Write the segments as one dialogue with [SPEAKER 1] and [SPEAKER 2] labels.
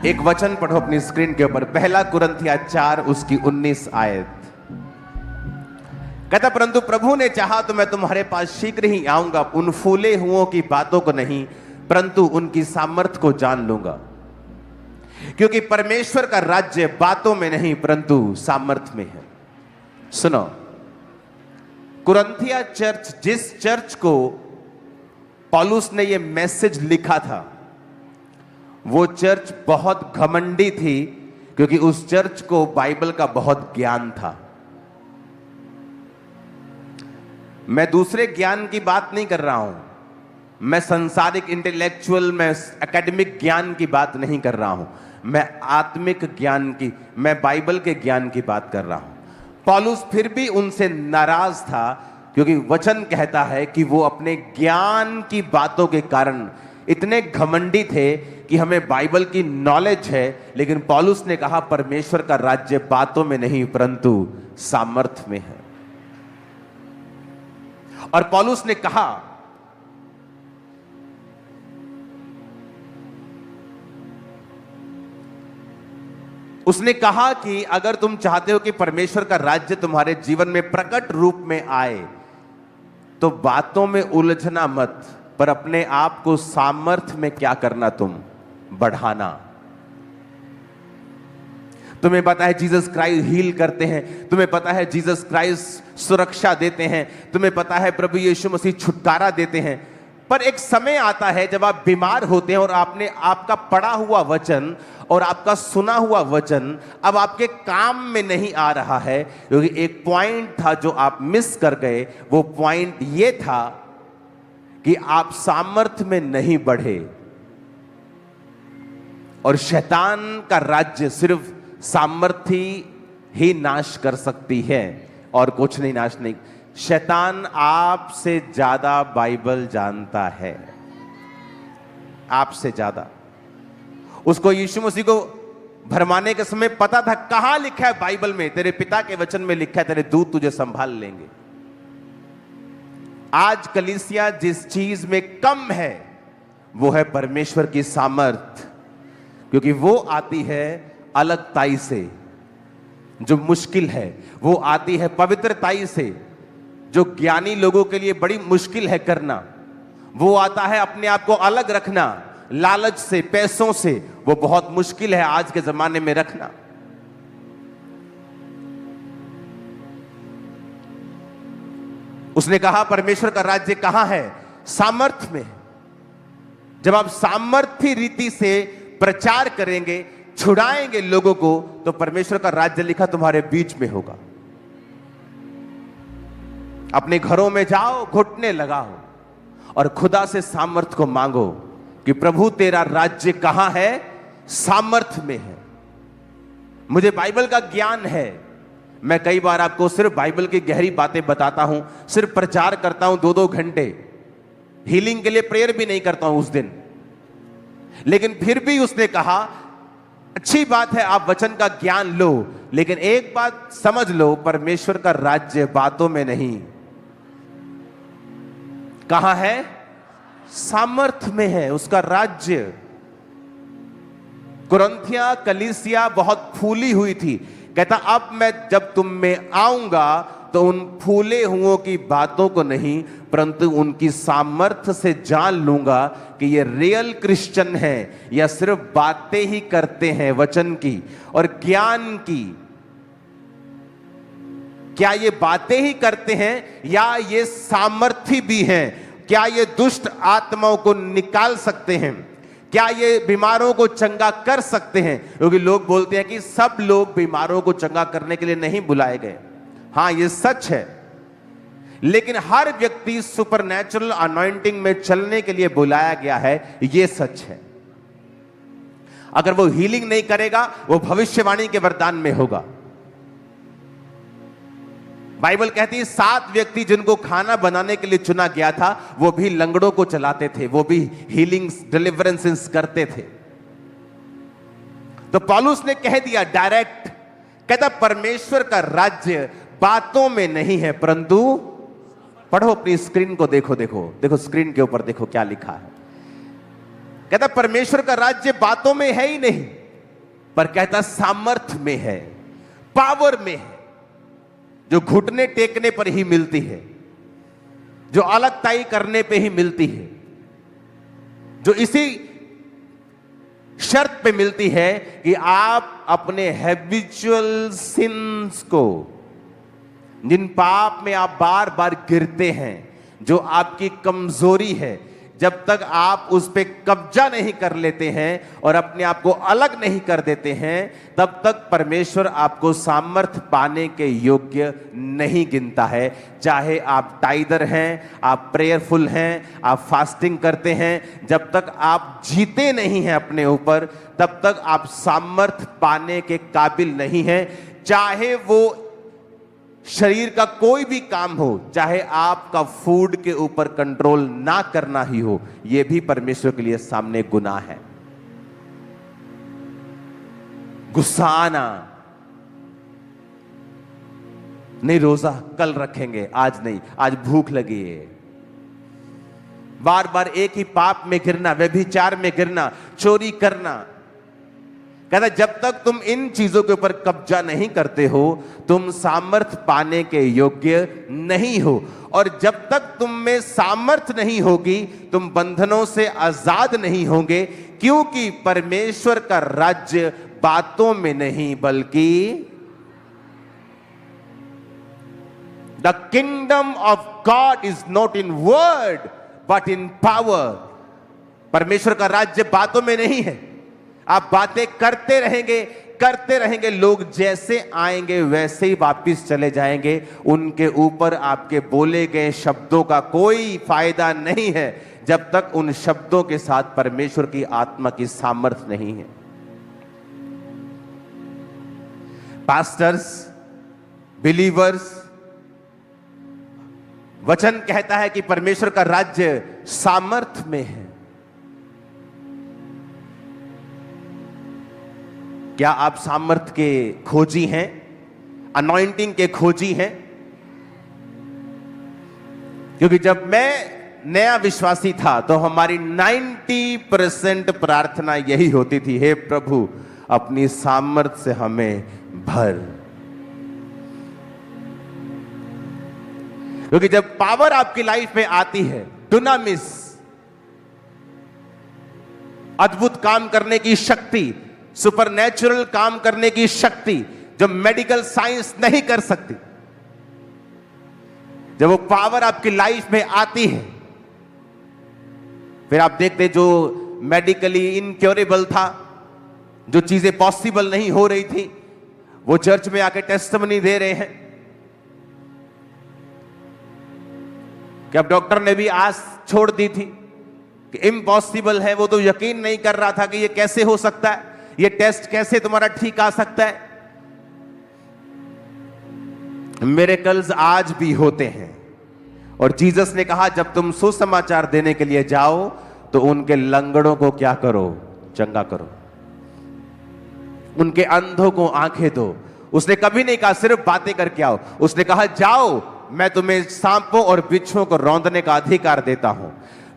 [SPEAKER 1] एक वचन पढ़ो अपनी स्क्रीन के ऊपर, पहला कुरिन्थिया 4 उसकी 19 आयत। कहता परंतु प्रभु ने चाहा तो मैं तुम्हारे पास शीघ्र ही आऊंगा, उन फूले हुओं की बातों को नहीं परंतु उनकी सामर्थ को जान लूंगा, क्योंकि परमेश्वर का राज्य बातों में नहीं परंतु सामर्थ में है। सुनो, कुरिन्थिया चर्च, जिस चर्च को पौलुस ने यह मैसेज लिखा था, वो चर्च बहुत घमंडी थी, क्योंकि उस चर्च को बाइबल का बहुत ज्ञान था। मैं दूसरे ज्ञान की बात नहीं कर रहा हूं, मैं संसारिक इंटेलेक्चुअल, मैं एकेडमिक ज्ञान की बात नहीं कर रहा हूं, मैं आत्मिक ज्ञान की, मैं बाइबल के ज्ञान की बात कर रहा हूं। पौलुस फिर भी उनसे नाराज था, क्योंकि वचन कहता है कि वो अपने ज्ञान की बातों के कारण इतने घमंडी थे कि हमें बाइबल की नॉलेज है, लेकिन पौलुस ने कहा परमेश्वर का राज्य बातों में नहीं परंतु सामर्थ में है। और पौलुस ने कहा उसने कहा कि अगर तुम चाहते हो कि परमेश्वर का राज्य तुम्हारे जीवन में प्रकट रूप में आए, तो बातों में उलझना मत, पर अपने आप को सामर्थ में क्या करना, तुम बढ़ाना। तुम्हें पता है जीसस क्राइस्ट हील करते हैं, तुम्हें पता है जीसस क्राइस्ट सुरक्षा देते हैं, तुम्हें पता है प्रभु यीशु मसीह छुटकारा देते हैं, पर एक समय आता है जब आप बीमार होते हैं और आपने आपका पढ़ा हुआ वचन और आपका सुना हुआ वचन अब आपके काम में नहीं आ रहा है, क्योंकि एक पॉइंट था जो आप मिस कर गए। वो पॉइंट ये था कि आप सामर्थ्य में नहीं बढ़े, और शैतान का राज्य सिर्फ सामर्थ्य ही नाश कर सकती है और कुछ नहीं नाश नहीं। शैतान आपसे ज्यादा बाइबल जानता है, आपसे ज्यादा। उसको यीशु मसीह को भरमाने के समय पता था कहां लिखा है बाइबल में, तेरे पिता के वचन में लिखा है तेरे दूत तुझे संभाल लेंगे। आज कलीसिया जिस चीज में कम है वो है परमेश्वर की सामर्थ, क्योंकि वो आती है अलगताई से, जो मुश्किल है, वो आती है पवित्रताई से, जो ज्ञानी लोगों के लिए बड़ी मुश्किल है करना। वो आता है अपने आप को अलग रखना, लालच से, पैसों से, वो बहुत मुश्किल है आज के जमाने में रखना। उसने कहा परमेश्वर का राज्य कहां है? सामर्थ में। जब आप सामर्थ्य रीति से प्रचार करेंगे, छुड़ाएंगे लोगों को, तो परमेश्वर का राज्य लिखा तुम्हारे बीच में होगा। अपने घरों में जाओ, घुटने लगाओ और खुदा से सामर्थ को मांगो कि प्रभु तेरा राज्य कहां है? सामर्थ में है। मुझे बाइबल का ज्ञान है, मैं कई बार आपको सिर्फ बाइबल की गहरी बातें बताता हूं, सिर्फ प्रचार करता हूं 2-2 घंटे, हीलिंग के लिए प्रेयर भी नहीं करता हूं उस दिन। लेकिन फिर भी उसने कहा अच्छी बात है आप वचन का ज्ञान लो, लेकिन एक बात समझ लो, परमेश्वर का राज्य बातों में नहीं, कहां है? सामर्थ में है उसका राज्य। कुरिन्थिया कलीसिया बहुत फूली हुई थी। कहता अब मैं जब तुम में आऊंगा तो उन फूले हुओं की बातों को नहीं परंतु उनकी सामर्थ्य से जान लूंगा कि ये रियल क्रिश्चियन है या सिर्फ बातें ही करते हैं वचन की और ज्ञान की। क्या ये बातें ही करते हैं या ये सामर्थ्य भी हैं? क्या ये दुष्ट आत्माओं को निकाल सकते हैं? क्या ये बीमारों को चंगा कर सकते हैं? क्योंकि लोग बोलते हैं कि सब लोग बीमारों को चंगा करने के लिए नहीं बुलाए गए। हां, ये सच है, लेकिन हर व्यक्ति सुपरनैचुरल अनॉइंटिंग में चलने के लिए बुलाया गया है, ये सच है। अगर वो हीलिंग नहीं करेगा, वो भविष्यवाणी के वरदान में होगा। बाइबल कहती है 7 व्यक्ति जिनको खाना बनाने के लिए चुना गया था, वो भी लंगड़ों को चलाते थे, वो भी हीलिंग्स, डिलीवरेंसेस करते थे। तो पौलुस ने कह दिया डायरेक्ट, कहता परमेश्वर का राज्य बातों में नहीं है परंतु, पढ़ो अपनी स्क्रीन को, देखो देखो देखो स्क्रीन के ऊपर देखो क्या लिखा है। कहता परमेश्वर का राज्य बातों में है ही नहीं, पर कहता सामर्थ में है, पावर में है, जो घुटने टेकने पर ही मिलती है, जो अलगताई करने पे ही मिलती है, जो इसी शर्त पे मिलती है कि आप अपने हैबिचुअल सिंस को, जिन पाप में आप बार बार गिरते हैं, जो आपकी कमजोरी है, जब तक आप उस पे कब्जा नहीं कर लेते हैं और अपने आप को अलग नहीं कर देते हैं, तब तक परमेश्वर आपको सामर्थ पाने के योग्य नहीं गिनता है। चाहे आप टाइदर हैं, आप प्रेयरफुल हैं, आप फास्टिंग करते हैं, जब तक आप जीते नहीं हैं अपने ऊपर, तब तक आप सामर्थ पाने के काबिल नहीं हैं। चाहे वो शरीर का कोई भी काम हो, चाहे आपका फूड के ऊपर कंट्रोल ना करना ही हो, यह भी परमेश्वर के लिए सामने गुनाह है। गुस्सा आना, नहीं रोजा कल रखेंगे, आज नहीं, आज भूख लगी है, बार बार एक ही पाप में गिरना, व्यभिचार में गिरना, चोरी करना। कहता जब तक तुम इन चीजों के ऊपर कब्जा नहीं करते हो, तुम सामर्थ पाने के योग्य नहीं हो। और जब तक तुम में सामर्थ नहीं होगी, तुम बंधनों से आजाद नहीं होंगे, क्योंकि परमेश्वर का राज्य बातों में नहीं बल्कि the kingdom of God is not in word but in power. परमेश्वर का राज्य बातों में नहीं है। आप बातें करते रहेंगे, लोग जैसे आएंगे वैसे ही वापिस चले जाएंगे। उनके ऊपर आपके बोले गए शब्दों का कोई फायदा नहीं है, जब तक उन शब्दों के साथ परमेश्वर की आत्मा की सामर्थ नहीं है। पास्टर्स, बिलीवर्स, वचन कहता है कि परमेश्वर का राज्य सामर्थ में है। क्या आप सामर्थ के खोजी हैं, अनॉइंटिंग के खोजी हैं? क्योंकि जब मैं नया विश्वासी था तो हमारी 90% प्रार्थना यही होती थी, हे प्रभु अपनी सामर्थ से हमें भर। क्योंकि जब पावर आपकी लाइफ में आती है, डुनामिस, अद्भुत काम करने की शक्ति, सुपरनैचुरल काम करने की शक्ति जो मेडिकल साइंस नहीं कर सकती, जब वो पावर आपकी लाइफ में आती है, फिर आप देखते जो मेडिकली इनक्योरेबल था, जो चीजें पॉसिबल नहीं हो रही थी, वो चर्च में आके टेस्टिमनी दे रहे हैं कि अब डॉक्टर ने भी आस छोड़ दी थी कि इम्पॉसिबल है। वो तो यकीन नहीं कर रहा था कि ये कैसे हो सकता है, ये टेस्ट कैसे तुम्हारा ठीक आ सकता है। मिरेकल्स आज भी होते हैं। और जीसस ने कहा जब तुम सुसमाचार देने के लिए जाओ तो उनके लंगड़ों को क्या करो, चंगा करो, उनके अंधों को आंखें दो। उसने कभी नहीं कहा सिर्फ बातें करके आओ, उसने कहा जाओ, मैं तुम्हें सांपों और बिच्छुओं को रौंदने का अधिकार देता हूं,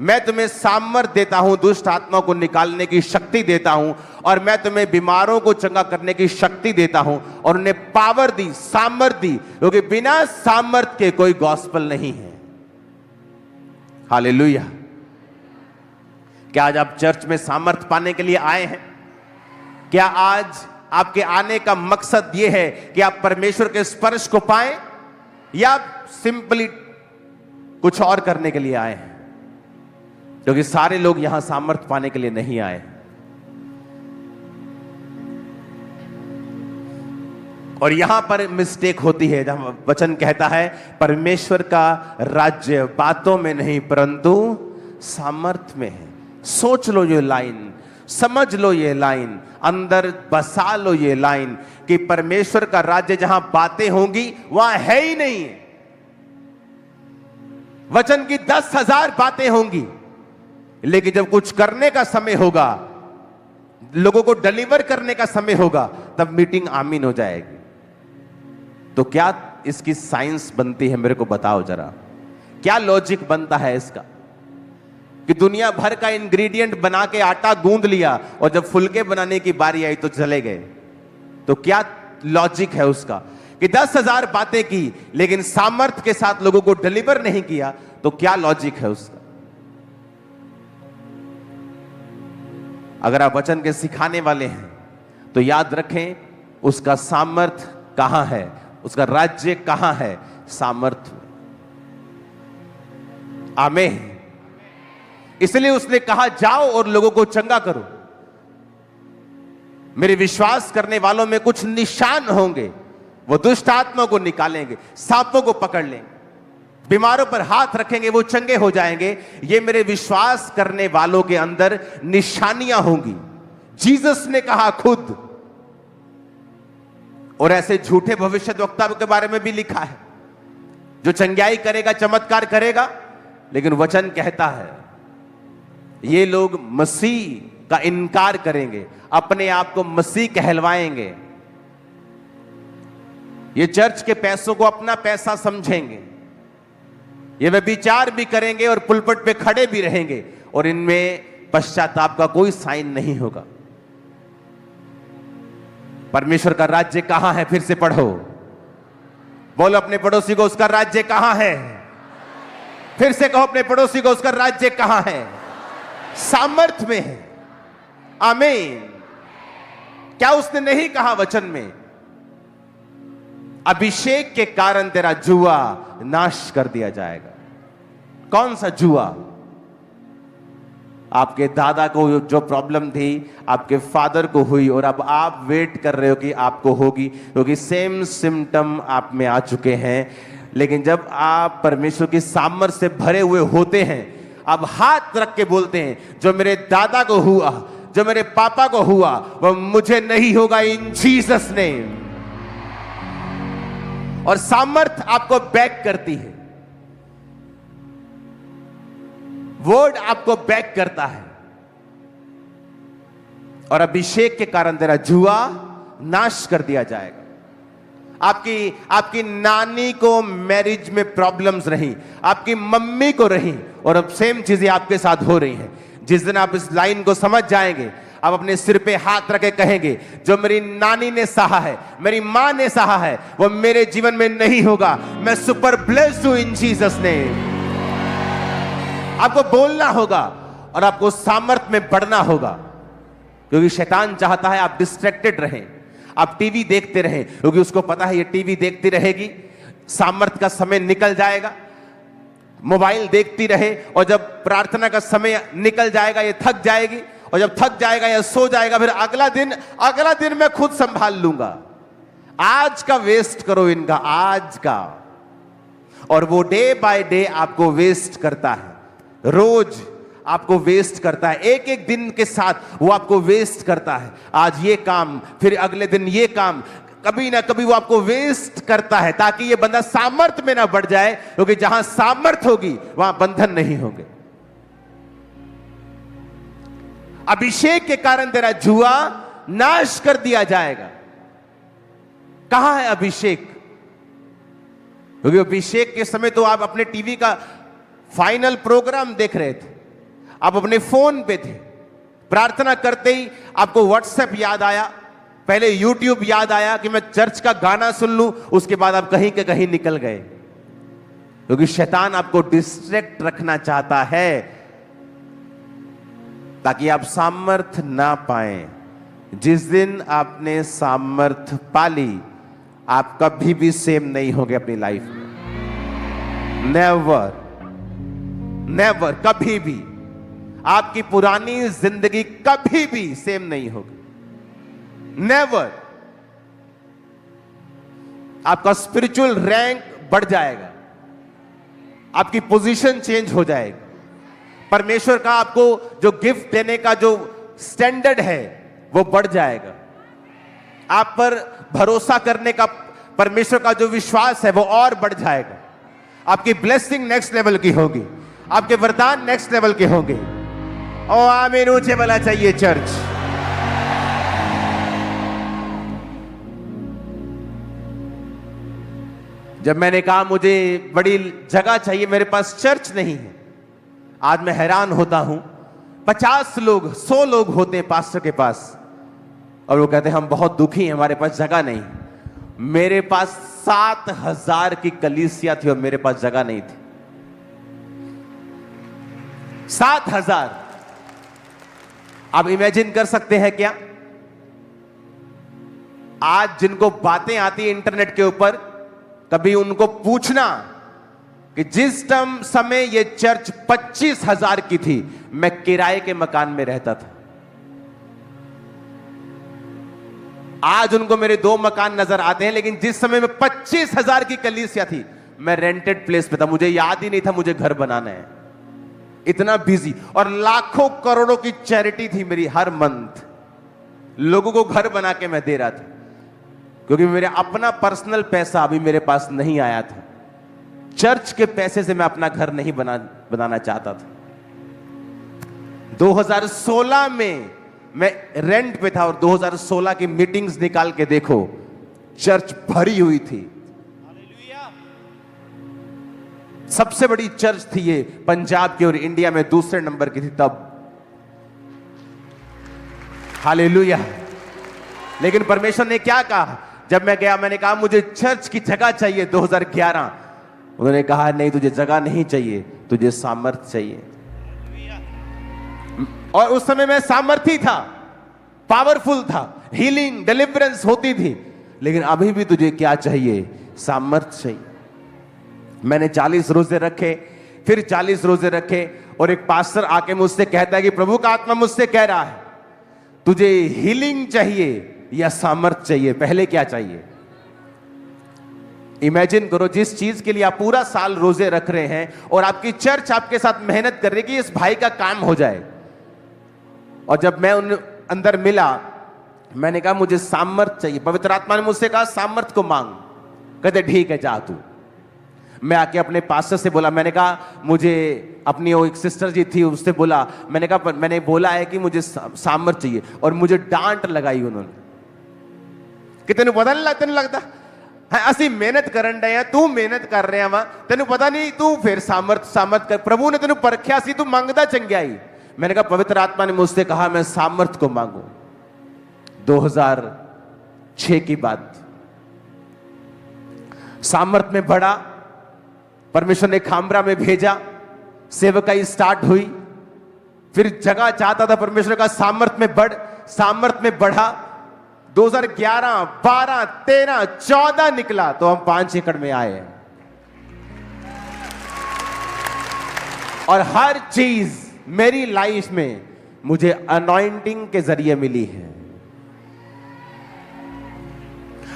[SPEAKER 1] मैं तुम्हें सामर्थ देता हूं, दुष्ट आत्मा को निकालने की शक्ति देता हूं, और मैं तुम्हें बीमारों को चंगा करने की शक्ति देता हूं। और उन्हें पावर दी, सामर्थ दी, क्योंकि बिना सामर्थ के कोई गॉस्पेल नहीं है। हालेलुया। क्या आज आप चर्च में सामर्थ पाने के लिए आए हैं? क्या आज आपके आने का मकसद यह है कि आप परमेश्वर के स्पर्श को पाएं, या सिंपली कुछ और करने के लिए आए हैं? क्योंकि सारे लोग यहां सामर्थ पाने के लिए नहीं आए। और यहां पर मिस्टेक होती है, जहां वचन कहता है परमेश्वर का राज्य बातों में नहीं परंतु सामर्थ में है। सोच लो ये लाइन, समझ लो ये लाइन, अंदर बसा लो ये लाइन कि परमेश्वर का राज्य जहां बातें होंगी वहां है ही नहीं। वचन की 10,000 बातें होंगी, लेकिन जब कुछ करने का समय होगा, लोगों को डिलीवर करने का समय होगा, तब मीटिंग आमीन हो जाएगी। तो क्या इसकी साइंस बनती है? मेरे को बताओ जरा, क्या लॉजिक बनता है इसका? कि दुनिया भर का इंग्रेडिएंट बना के आटा गूंद लिया और जब फुलके बनाने की बारी आई तो चले गए। तो क्या लॉजिक है उसका कि 10,000 बातें की लेकिन सामर्थ्य के साथ लोगों को डिलीवर नहीं किया, तो क्या लॉजिक है उसका? अगर आप वचन के सिखाने वाले हैं तो याद रखें उसका सामर्थ्य कहां है, उसका राज्य कहां है? सामर्थ्य। आमीन। इसलिए उसने कहा जाओ और लोगों को चंगा करो। मेरे विश्वास करने वालों में कुछ निशान होंगे, वो दुष्ट आत्मा को निकालेंगे, सांपों को पकड़ लेंगे, बीमारों पर हाथ रखेंगे, वो चंगे हो जाएंगे। ये मेरे विश्वास करने वालों के अंदर निशानियां होंगी। जीसस ने कहा खुद। और ऐसे झूठे भविष्यद्वक्ता के बारे में भी लिखा है जो चंगाई करेगा, चमत्कार करेगा, लेकिन वचन कहता है ये लोग मसीह का इनकार करेंगे, अपने आप को मसीह कहलवाएंगे, ये चर्च के पैसों को अपना पैसा समझेंगे, ये व्यभिचार भी करेंगे और पुलपट पे खड़े भी रहेंगे और इनमें पश्चाताप का कोई साइन नहीं होगा। परमेश्वर का राज्य कहां है? फिर से पढ़ो, बोलो अपने पड़ोसी को उसका राज्य कहां है। फिर से कहो अपने पड़ोसी को उसका राज्य कहां है? सामर्थ्य में है। आमीन। क्या उसने नहीं कहा वचन में? अभिषेक के कारण तेरा जुआ नाश कर दिया जाएगा। कौन सा जुआ? आपके दादा को जो प्रॉब्लम थी आपके फादर को हुई और अब आप वेट कर रहे हो कि आपको होगी, क्योंकि सेम सिम्टम आप में आ चुके हैं। लेकिन जब आप परमेश्वर की सामर्थ्य से भरे हुए होते हैं, अब हाथ रख के बोलते हैं जो मेरे दादा को हुआ, जो मेरे पापा को हुआ, वह मुझे नहीं होगा इन जीसस नेम। और सामर्थ्य आपको बैक करती है, वर्ड आपको बैक करता है। और अभिषेक के कारण तेरा जुआ नाश कर दिया जाएगा। आपकी नानी को मैरिज में प्रॉब्लम्स रही, आपकी मम्मी को रही, और अब सेम चीजें आपके साथ हो रही हैं। जिस दिन आप इस लाइन को समझ जाएंगे, आप अपने सिर पे हाथ रखे कहेंगे जो मेरी नानी ने सहा है, मेरी मां ने सहा है, वो मेरे जीवन में नहीं होगा। मैं सुपर ब्लेस्ड हूं इन जीसस नेम। आपको बोलना होगा और आपको सामर्थ्य में बढ़ना होगा, क्योंकि शैतान चाहता है आप डिस्ट्रैक्टेड रहें, आप टीवी देखते रहें, क्योंकि उसको पता है ये टीवी देखती रहेगी, सामर्थ्य का समय निकल जाएगा। मोबाइल देखती रहे और जब प्रार्थना का समय निकल जाएगा ये थक जाएगी, और जब थक जाएगा या सो जाएगा, फिर अगला दिन मैं खुद संभाल लूंगा। आज का वेस्ट करो इनका, आज का। और वो डे बाय डे आपको वेस्ट करता है, रोज आपको वेस्ट करता है, एक एक दिन के साथ वो आपको वेस्ट करता है। आज ये काम, फिर अगले दिन ये काम, कभी ना कभी वो आपको वेस्ट करता है ताकि ये बंदा सामर्थ्य में ना बढ़ जाए, क्योंकि जहां सामर्थ्य होगी वहां बंधन नहीं होंगे। अभिषेक के कारण तेरा जुआ नाश कर दिया जाएगा। कहां है अभिषेक? क्योंकि अभिषेक के समय तो आप अपने टीवी का फाइनल प्रोग्राम देख रहे थे, आप अपने फोन पे थे, प्रार्थना करते ही आपको व्हाट्सएप याद आया, पहले यूट्यूब याद आया कि मैं चर्च का गाना सुन लूं, उसके बाद आप कहीं के कहीं निकल गए, क्योंकि शैतान आपको डिस्ट्रैक्ट रखना चाहता है ताकि आप सामर्थ ना पाएं। जिस दिन आपने सामर्थ पाली, आप कभी भी सेम नहीं होंगे अपनी लाइफ में। नेवर, नेवर, कभी भी आपकी पुरानी जिंदगी कभी भी सेम नहीं होगी। नेवर। आपका स्पिरिचुअल रैंक बढ़ जाएगा, आपकी पोजीशन चेंज हो जाएगी, परमेश्वर का आपको जो गिफ्ट देने का जो स्टैंडर्ड है वो बढ़ जाएगा, आप पर भरोसा करने का परमेश्वर का जो विश्वास है वो और बढ़ जाएगा। आपकी ब्लेसिंग नेक्स्ट लेवल की होगी, आपके वरदान नेक्स्ट लेवल के होंगे। ओ आमीन, ऊंचे वाला चाहिए चर्च। जब मैंने कहा मुझे बड़ी जगह चाहिए, मेरे पास चर्च नहीं है, आज मैं हैरान होता हूं, 50 लोग 100 लोग होते हैं पास्टर के पास और वो कहते हैं हम बहुत दुखी हैं, हमारे पास जगह नहीं। मेरे पास 7,000 की कलीसिया थी और मेरे पास जगह नहीं थी। 7,000। आप इमेजिन कर सकते हैं क्या? आज जिनको बातें आती है इंटरनेट के ऊपर, कभी उनको पूछना कि जिस समय ये चर्च 25,000 की थी, मैं किराए के मकान में रहता था। आज उनको मेरे 2 मकान नजर आते हैं, लेकिन जिस समय में 25,000 की कलीसिया थी, मैं रेंटेड प्लेस पे था। मुझे याद ही नहीं था मुझे घर बनाना है, इतना बिजी। और लाखों करोड़ों की चैरिटी थी मेरी, हर मंथ लोगों को घर बना के मैं दे रहा था, क्योंकि मेरा अपना पर्सनल पैसा अभी मेरे पास नहीं आया था। चर्च के पैसे से मैं अपना घर नहीं बनाना चाहता था। 2016 में मैं रेंट पे था और 2016 की मीटिंग्स निकाल के देखो, चर्च भरी हुई थी। सबसे बड़ी चर्च थी ये पंजाब की और इंडिया में दूसरे नंबर की थी तब। हालेलुया। लेकिन परमेश्वर ने क्या कहा? जब मैं गया, मैंने कहा मुझे चर्च की जगह चाहिए 2011। उन्होंने कहा नहीं, तुझे जगह नहीं चाहिए, तुझे सामर्थ्य चाहिए। और उस समय मैं सामर्थी था, पावरफुल था, हीलिंग डिलीवरेंस होती थी। लेकिन अभी भी तुझे क्या चाहिए? सामर्थ्य चाहिए। मैंने 40 रोजे रखे, फिर 40 रोजे रखे, और एक पास्टर आके मुझसे कहता है कि प्रभु का आत्मा मुझसे कह रहा है तुझे हीलिंग चाहिए या सामर्थ्य चाहिए, पहले क्या चाहिए? इमेजिन करो, जिस चीज के लिए आप पूरा साल रोजे रख रहे हैं और आपकी चर्च आपके साथ मेहनत कर रही है कि इस भाई का काम हो जाए। और जब मैं उन अंदर मिला, मैंने कहा मुझे सामर्थ्य चाहिए। पवित्र आत्मा ने मुझसे कहा सामर्थ्य को मांग। कहते ठीक है, जा तू। मैं आके अपने पास्टर से बोला, मैंने कहा मुझे, अपनी वो एक सिस्टर जी थी उससे बोला, मैंने बोला है कि मुझे सामर्थ्य चाहिए। और मुझे डांट लगाई उन्होंने कि तेन पता नहीं तेन लगता है असि मेहनत करन डे हैं, तू मेहनत कर रहे वा, तेन पता नहीं, तू फिर सामर्थ कर, प्रभु ने तेन परखिया सी, तू मंगदा चंगियाई। मैंने कहा पवित्र आत्मा ने मुझसे कहा मैं सामर्थ को मांगू। 2006 की बात, सामर्थ में बढ़ा, परमेश्वर ने खामरा में भेजा, सेवकाई स्टार्ट हुई। फिर जगह चाहता था, परमेश्वर का सामर्थ में बढ़, सामर्थ में बढ़ा। 2011, 12, 13, 14 निकला तो हम 5 एकड़ में आए। और हर चीज मेरी लाइफ में मुझे अनॉइंटिंग के जरिए मिली है।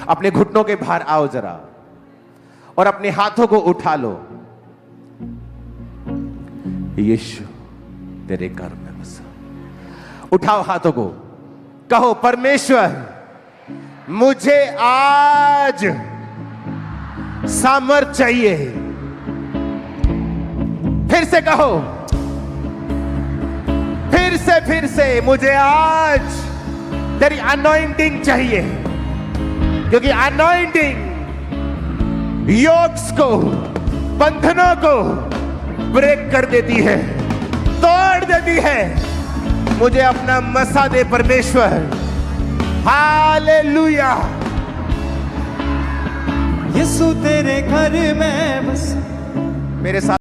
[SPEAKER 1] अपने घुटनों के बाहर आओ जरा और अपने हाथों को उठा लो। यीशु तेरे घर में बसा। उठाओ हाथों को, कहो परमेश्वर मुझे आज सामर्थ चाहिए। फिर से कहो, फिर से मुझे आज तेरी अनॉइंटिंग चाहिए, क्योंकि अनॉइंटिंग योक्स को, बंधनों को ब्रेक कर देती है, तोड़ देती है। मुझे अपना मसा दे परमेश्वर। हालेलुया।
[SPEAKER 2] यीशु तेरे घर में बस।
[SPEAKER 1] मेरे साथ